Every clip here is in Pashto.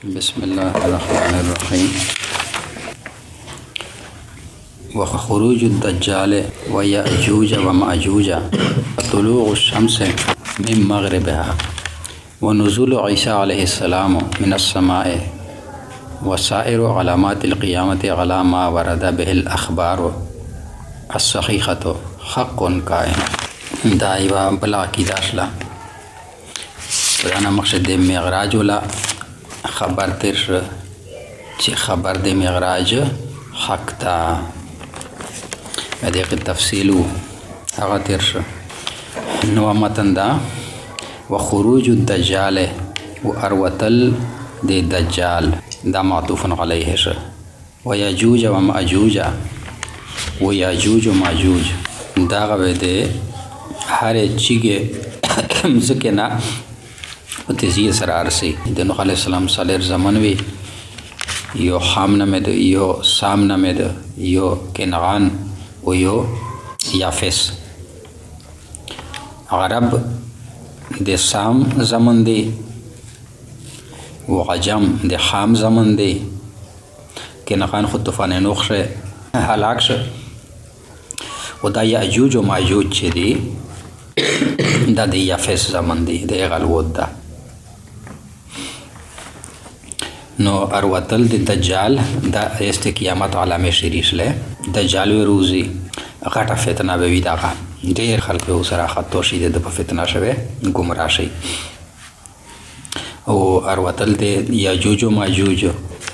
बिस्मिल्लाहिर्रहमानिर्रहीम। व खुरूज दज्जाल व याजूज व माजूज व तुलूउ शम्स मिन मग़रिबिहा व नुज़ूलु ईसा अलैहिस्सलाम मिनस्समाए व साइरु अलामातिल क़ियामति अला मा वरद बिहिल अख़बारु अस्सहीहतु हक़्क़ुन काइन। दा यवा बला अक़ीदा शला पुराना मक़सद मिअराज वला खबर तेर ची खबर दे मिअराज हक ता अदेक तफसीलू आगा तेर नवा मतन दा व खुरूज दज्जाल व अरवतल दे दज्जाल दा मातूफ़न अलैहि व याजूज व माजूज व याजूज व माजूज दा गवे दे हर चीगे ज़केना तेज़ी सरार से नूह अलैहिस्सलाम सालेर ज़मनवी यो हाम नमेद यो साम नमेद यो केनान व यो याफेस अरब दे साम ज़मन दे व अजम दे हाम ज़मन दे केनान खुद तूफ़ान नूह से हलाक से व दा याजूज व माजूज छे दी दा दे याफेस ज़मन दी दे गलवोद दा नो अरवतल दे दज्जाल दा एस्ते क़ियामत आलम शरीश ले दज्जाल वे रोज़ी घाटा फितना बेवी दागा ढेर खल्क वे उसरा ख़त्तोशी दे द फितना शवे गुमराह शई ओ अरवतल दे याजूज व माजूज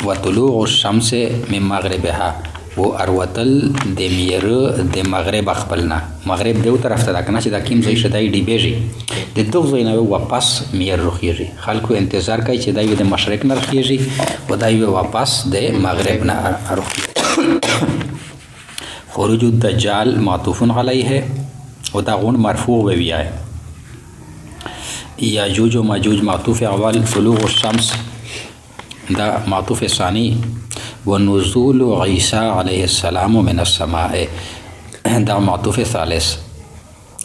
व तुलूउ शम्स मिन मग़रिबिहा वो अरवतल दे मियर दे मग़रिब अख़पलना मग़रिब देव तरफ ता कना ची दा किम ज़ई शदाई डिबेजी दे दुग ज़ईना वे वापस मियर रुखियजी खल्कु इंतज़ार कई ची दाई वे दे मशरिक न रुखियजी व दाई वे वापस दे मग़रिब न रुखियजी। खुरूज दज्जाल मातूफ़ुन अलैहि व दा गुन मरफ़ू वे भी आए याजूज व माजूज मातूफ़ अव्वल तुलूउ शम्स दा मातूफ़ सानी व नुज़ूलु ईसा अलैहिस्सलाम मिनस्समाए दा मातूफ़ सालिस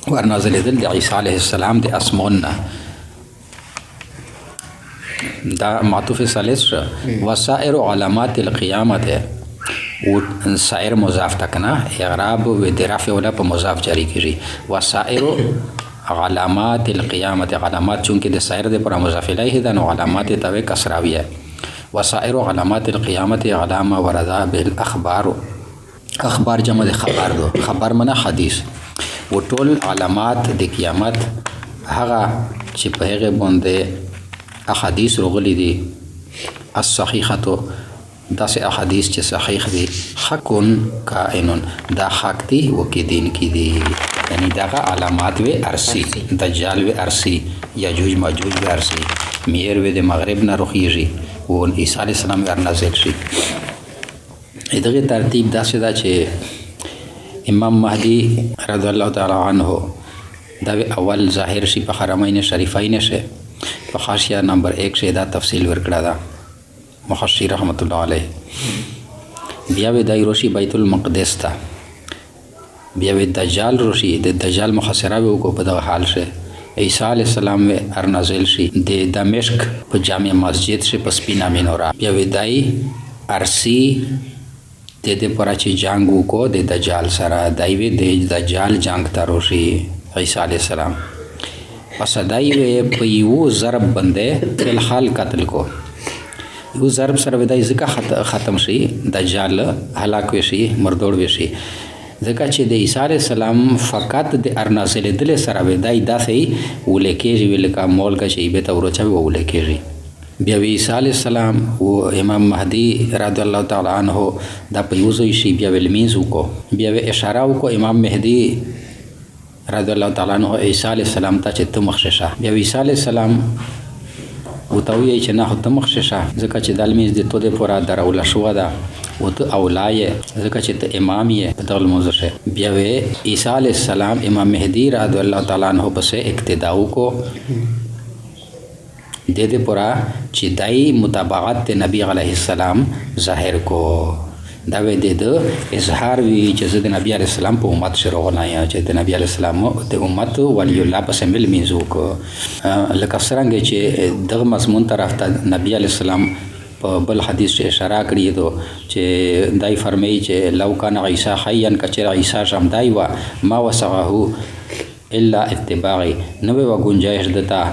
व नाज़िल दिल दे ईसा अलैहिस्सलाम दे आसमान दा मातूफ़ सालिस व साइरु अलामातिल क़ियामत वो साइर मुज़ाफ़ तकना इग़राब व दिराफ़ वाला पर मुज़ाफ़ जारी कीजिए व साइरु अलामातिल क़ियामत अलामात चूँकि दे साइर दे पर मुज़ाफ़ इलैहि दा नो अलामात तवे कसरावी है वसाइर अलामातिल क़ियामत अला मा वरदा बिहिल अख़बार अख़बार जमा दे खबर दो खबर मना हदीस वो टोल अलामात दे क़ियामत हगा ची पहेगे बंदे अहदीस रोगली दी अस्सहीहतु दस अहदीस ची सहीह दी हक़्क़ुन काइनुन दा हक़ दी वो की दिन की दी यानी दागा अलामात वे अरसी दज्जाल वे अरसी याजूज माजूज वे अरसी मियर वे दे मग़रिब न रुखियजी वो ईसा अलैहिस्सलाम वर नाज़िल शी इदगे तरतीब दासे दा छे इमाम महदी रज़ियल्लाहु ताला अन्हु दावे अव्वल ज़ाहिर शी प हरमैन शरीफैन से प हाशिया नंबर 1 से दा तफसील वर्कड़ा दा मुहस्सी रहमतुल्लाह अलैह बिया वे दाई रोशी बैतुल मक़दिस था बिया वे दज्जाल रोशी दे दज्जाल मुहसरा वे को पदा हाल से ईसा अलैहिस्सलाम वे नाज़िल शी दे दमिश्क प जामिया मस्जिद से पस्पीना मिनोरा या विदाई अरसी दे दे पराची जांगू को दे दज्जाल सरा दाई वे दे दज्जाल जांग तारोशी ईसा अलैहिस्सलाम पस दाई वे पयू ज़रब बंदे फिलहाल कत्ल को यू ज़रब सर विदाई ज़िका ख़त्म शी दज्जाल हलाक वे शी मरदोड़ वे शी ज़का चे दे ईसा अलैहिस्सलाम फ़कत दे नाज़िल दिले सरा वे दाई दासे उले केजी वे लका मोल का चे बेता उरोचा वो उले केजी बिया वे ईसा अलैहिस्सलाम वो इमाम महदी रज़ियल्लाहु ताला अन्हु दा पयूज़ो इशी बिया वे लमीज़ को बिया वे इशारा को इमाम महदी रज़ियल्लाहु ताला अन्हु ईसा अलैहिस्सलाम ता चे तमख़शशा बिया वे ईसा अलैहिस्सलाम उतावी चे ना तमख़शशा ज़का चे दालमीज़ दे तो दे पूरा दराउला शुआ दा वो तो औलाए ज़का चे तो इमाम ये बदल मुज़े बिया वे ईसा अलैहिस्सलाम इमाम महदी रज़ियल्लाहु ताला अन्हु बसे इक्तिदाऊ को दे दे पूरा चिदाई मुताबात नबी अलैहिस्सलाम ज़ाहिर को दावे दे दो इजहार भी जज़द नबी अलैहिस्सलाम पे उम्मत से रोना या जद नबी अलैहिस्सलाम ते उम्मत वलीउल्लाह पसे मिल मिज़ू को लकसरंगे चे दग मज़मून तरफ ता नबी अलैहिस्सलाम په بل حدیث اشاره کړی دو چې دای فرمایي چې لو کان عیسی حیا کچر عیسی ژوندی و ما وسعه الا اتباعي نو به گنجائش دتا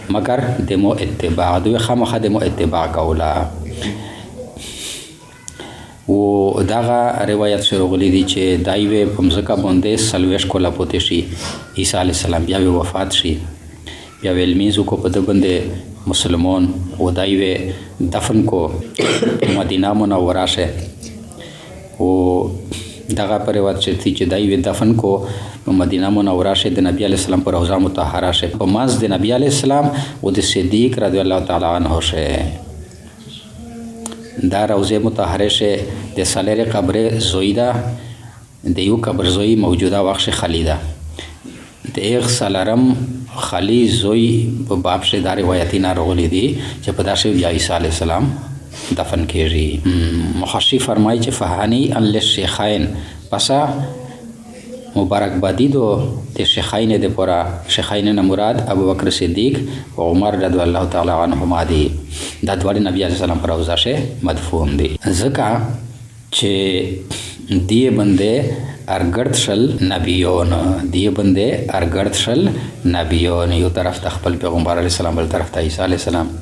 مگر دمو اتباع دوی خامخا دمو اتباع کولا. و دغه روایت شروغلی دی چې دایوه په مځکه باندې سلويش کولا پوتې شي عیسی علی السلام بیا وفات شي بیا ویلمیزو کو په د باندې مسلمان و دایوه دفن کو مدینه منوره شه و دغه پر روایت چې دایوه دفن کو مدینه منوره شه د نبی علی السلام پر روضه مطهره شه په ماز د نبی علی السلام او د صدیق رضی الله تعالی عنه شه دا روضه مطهره شه د سالر قبر زوی ده د یو قبر زوی موجوده وخت خلی ده د ایغ سالرم خلی زوی په باب شه دا روایتي ناروغلی دي چې په داسې بیا عیسی علی السلام دفن کیږي. محشی فرمایي چې فهانی ان للشیخین پسا مبارکبادی دو د شیخین د پورا شیخین نه مراد ابو بکر صدیق او عمر رضی الله تعالی عنهما دي دا دواړه نبی علیه السلام پر روضه شه مدفون دي ځکه چې دی بنده ارګرد شل نبیون دی بنده ارګرد شل نبیون یو طرف ته خپل پیغمبر علیه السلام بل طرف ته عیسی علیه السلام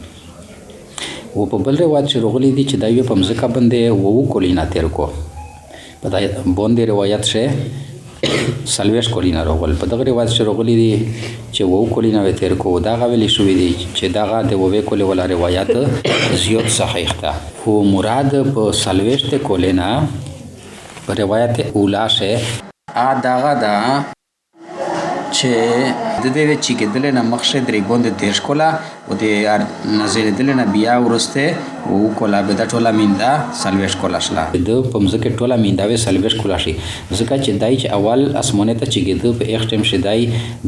و په بل روایت چې راغلی دي چې دا یو په مځکه باندې وو کولینا تیر کو په دا باندې روایت شه سلويش کولینا راغل په دغه روایت چې راغلی دي چې وو کولینا و تیر کو دا غولی شوې دي چې دغه د وو کولې ولا روایت زیات صحیح ده خو مراد په سلويش ته کولینا په روایت اوله شه ا دغه دا چې د دې چې کېدل نه مخشه درې باندې دیش کولا او د نازل دل نه بیا ورسته وو کولا به د ټوله میندا سلويش کولا شلا د پمزه کې ټوله میندا و سلويش کولا شي ځکه چې دای چې اول اسمانه ته چې کېدل په ایک ټیم شدای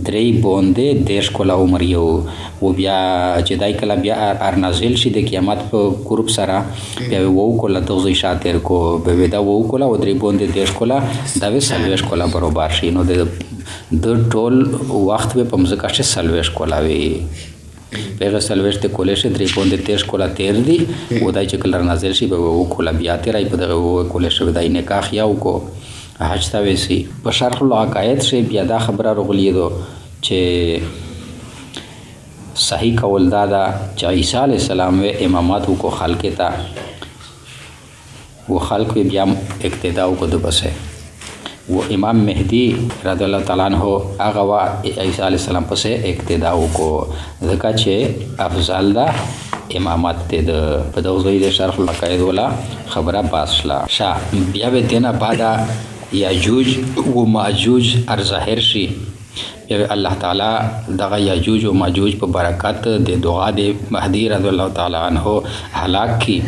درې باندې دیش کولا عمر یو و بیا چې دای کله بیا ار نازل شي د قیامت په قرب سره بیا وو کولا د شاتر کو به دا وو کولا و درې باندې دیش کولا دا و سلويش کولا برابر شي نو د ټول وخت به پمزه کې سلويش کولا وی پیغه سلويش ته کولې شه درې باندې تیر کولا تیر دی و دای چې کلر نازل شي به وو کولا بیا تیرای په دغه وو کولې شه دای نکاح یاو کو حج تا وسی په شرح العقائد شه بیا دا خبره رغلی دو چې صحیح قول دادا چې عیسی علی السلام و امامات کو خلق تا و خلق بیا اقتدا کو د بسه و امام مهدی رضی الله تعالی عنہ هغه وا عیسی علی السلام پسې اقتدا وکړو ځکه چې افضل ده امامت ته په دغه ځای د شرح العقائد ولا خبره پاسلا شا بیا به دینه بعد یاجوج و ماجوج ار ظاهر شي بیا الله تعالی دغه یاجوج و ماجوج په برکت د دعا د مهدی رضی الله تعالی عنہ هلاک کی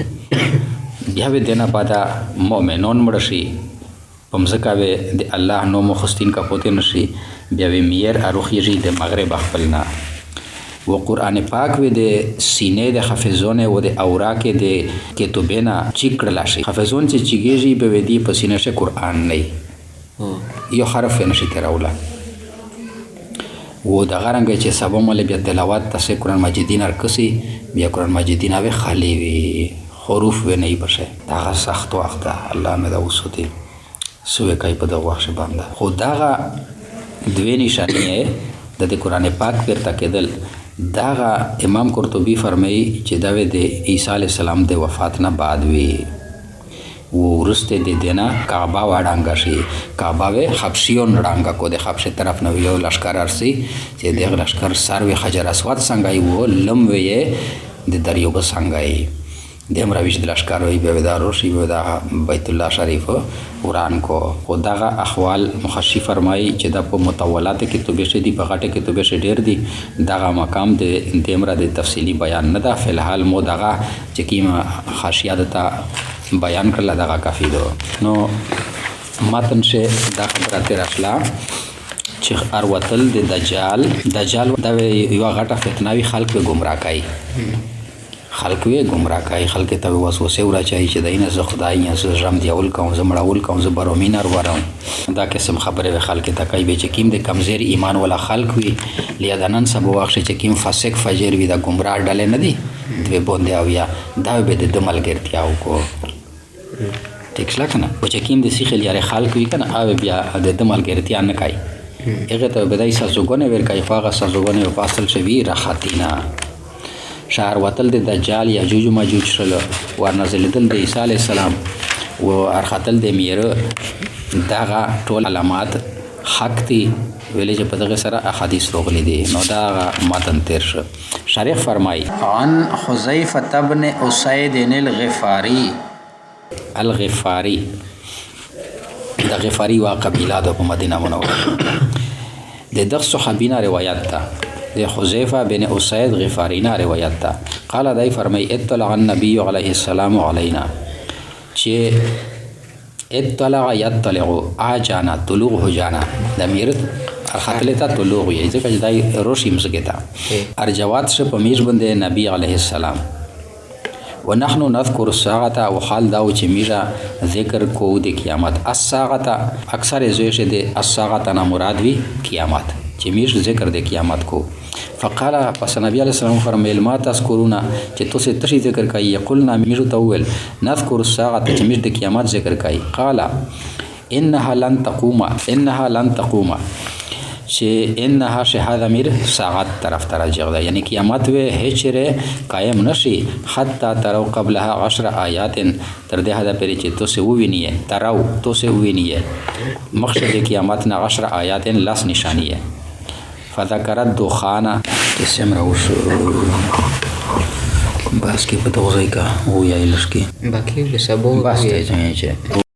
بیا به دینه بعد مؤمنون مړ شي پمزکا به د الله نو مخستین کا پوتې نشي بیا به میر اروخیږي د مغرب خپلنا و قران پاک و د سینې د حافظونه و د اوراق د کتابنا چیکړ لاشي حافظون چې چیږي به ودی په سینې شه قران نه یو حرف نشي تراولا و د غرنګ چې سبا مل بیا تلاوت تاسو قران مجیدین ارکسي بیا قران مجیدین او خالی وی حروف و نه بشه دا سخت وخت الله مې دا وسوتي سوې کوي په دغه وخت باندې خو دغه دوی نشانه د قرآن پاک ورته کېدل دغه امام قرطبي فرمایي چې دا د عیسی علی السلام د وفات نه بعد وی ورسته د دینا کعبه وړانګه شي کعبه و حبشیون وړانګه کو د حبشه طرف نه یو لشکر ارسي چې دغه لشکر سروي حجر اسود څنګه وو لم وی د دریوب څنګه دیم رویش د لشکر وی به دارو شی به د بیت الله شریف قرآن کو خدغه احوال مخشی فرمایي چې د په متولات کتابه شه دی په غټه کتابه شه ډیر دی دغه مقام د دیمره د تفصیلی بیان نه ده فلحال مو دغه چې کیما خاصیه دتا بیان کړل دغه کافی دو نو متن شه د خبره تر اصلا چې اروتل د دجال د یو غټه فتناوی خلق به گمراه کوي خلق وی گمراه کوي خلق ته وسوسه ورا چي چې دینه زه خدای یا زه رم دیول کوم زه مړول کوم زه برومینر ورم دا قسم خبره خلق ته کوي چې کیم د کمزوري ایمان ولا خلق وی لیدانن سبا وخت چې کیم فاسق فجر وی دا گمراه ډله نه دي دوی باندې او یا دا به د ملګرتیا وکړو ټیک شله کنه او چې کیم د سیخ لري خلک وي کنه او بیا د ملګرتیا نه کوي هغه ته بدای سازوګونه ور کوي هغه سازوګونه په اصل شوی راحتینا شهر وتل د دجال یاجوج و ماجوج شل ورنزلدل د عیسی علی السلام و ارختل د میره دغه ټول علامات حق دي ویلې چې په دغه سره احادیث راغلي دي نو دا متن تیر شو شریح فرمای عن حذیفه ابن اسید الغفاری د غفاری وا قبیله د مدینه منوره د دغه صحابینا روایت ده د حذیفه بن اسید غفارینا روایت ده قال دای فرمای اطلع النبي علیه السلام علینا چې اطلع یطلع اجانا طلوع جانا د میر خطلتا طلوع یې ځکه چې دای روشي مسګتا ارجوات ش په میش باندې نبی علیه السلام ونحن نذكر الساعه وحال دا چې میرا ذکر کو د قیامت الساعه اکثر زویشه د الساعه نه مراد وی قیامت چې میش ذکر د قیامت کو فقال پس نبی علیہ السلام فرمایل ما تذکرونا چې تاسو تشی ذکر کوي یقولنا میرو تول نذكر الساعه چې میش د قیامت ذکر کوي قال انها لن تقوم چې انها شهاده میر ساعت طرف ترجع ده یعنی قیامت و هچره قائم نشي حتی ترو قبلها 10 آیات تر دې حدا پرې چې تاسو وینئ مقصد قیامت نه 10 آیات لاس نشانیه فذكرت دخانا اسم روش بس کې په توګه کا او یا لشکي باقي له سبو بس ته